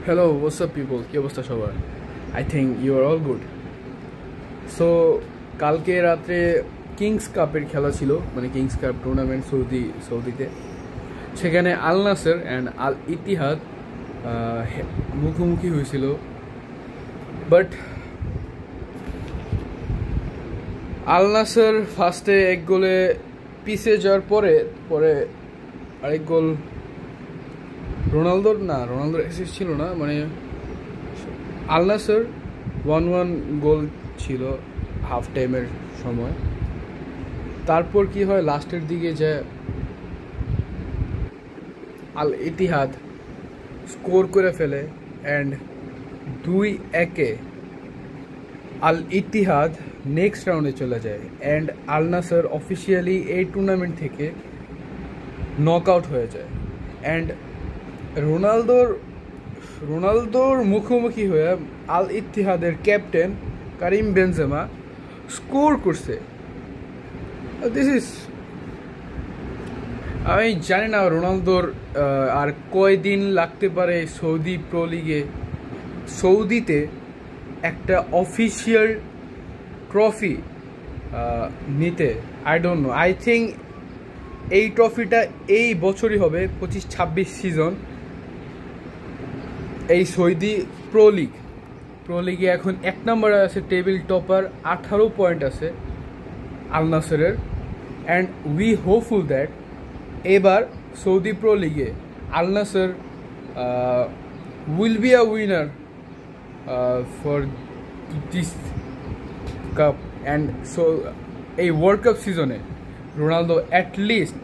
Hello, what's up people? কি অবস্থা সবার? I think you are all good. So কালকে রাতে কিংস কাপের খেলা ছিল, মানে কিংস কাপ টুর্নামেন্ট সৌদিতে। সেখানে আল নাসর অ্যান্ড আল ইতিহাদ মুখোমুখি হয়েছিল, বাট আল নাসর ফার্স্টে এক গোলে পিছিয়ে যাওয়ার পরে আরেক গোল রোনালদোর অ্যাসিস্ট ছিল না, মানে আল নাসর 1-1 গোল ছিল হাফ টাইমের সময়। তারপর কি হয়, লাস্টের দিকে যে আল ইতিহাদ স্কোর করে ফেলে অ্যান্ড 2-1 আল ইতিহাদ নেক্সট রাউন্ডে চলে যায় অ্যান্ড আল নাসর অফিসিয়ালি এই টুর্নামেন্ট থেকে নক আউট হয়ে যায়। অ্যান্ড রোনালদোর মুখোমুখি হয়ে আল ইতিহাদের ক্যাপ্টেন কারিম বেনজেমা স্কোর করছে। আমি জানি না রোনালদোর আর কয়দিন লাগতে পারে সৌদি প্রো লিগে, সৌদিতে একটা অফিসিয়াল ট্রফি নিতে। I don't know, I think এই ট্রফিটা এই বছরই হবে, 25-26 সিজন। এই সৌদি প্রো লিগে এখন 1 নম্বরে আছে, টেবিল টপার, 18 পয়েন্ট আছে আল নাসরের। অ্যান্ড উই হোপফুল দ্যাট এবার সৌদি প্রো লিগে Al Nassr will be a winner for this cup. And so এই ওয়ার্ল্ড কাপ সিজনে রোনালদো অ্যাটলিস্ট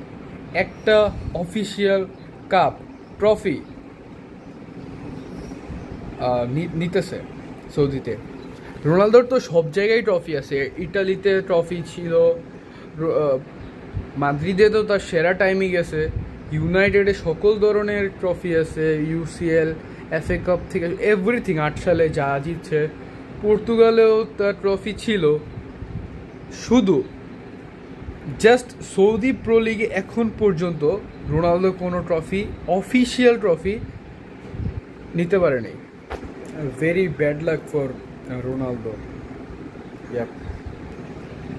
একটা অফিসিয়াল কাপ ট্রফি নিতেছে সৌদিতে। রোনালদোর তো সব জায়গায় ট্রফি আছে, ইটালিতে ট্রফি ছিল, মাদ্রিদে তো তার সেরা টাইমই গেছে, ইউনাইটেডে সকল ধরনের ট্রফি আছে, ইউসিএল, এফএ কাপ থেকে এভরিথিং। 8 সালে যা জিতছে, পর্তুগালেও তার ট্রফি ছিল। শুধু জাস্ট সৌদি প্রো লিগে এখন পর্যন্ত রোনালদো কোনো ট্রফি, অফিসিয়াল ট্রফি নিতে পারেনি। Very bad luck for Ronaldo.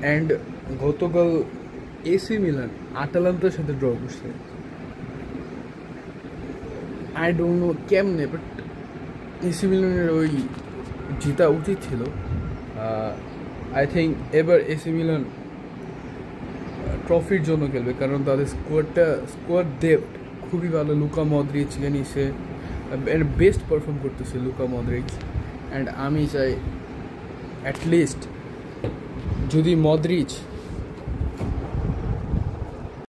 And গতকাল এসি মিলান আটালান্তার সাথে ড্র করছে। আই ডোন্ট নো কেমনে, বাট এসি মিলানের ওই জিতা উচিত ছিল। আই থিঙ্ক এবার এসি মিলান ট্রফির জন্য খেলবে, কারণ তাদের স্কোয়াড ডেপথ খুবই ভালো। লুকা মদ্রিচ নিছে, বেস্ট পারফর্ম করতেছে লুকা মদ্রিচ। অ্যান্ড আমি চাই অ্যাটলিস্ট যদি মদ্রিচ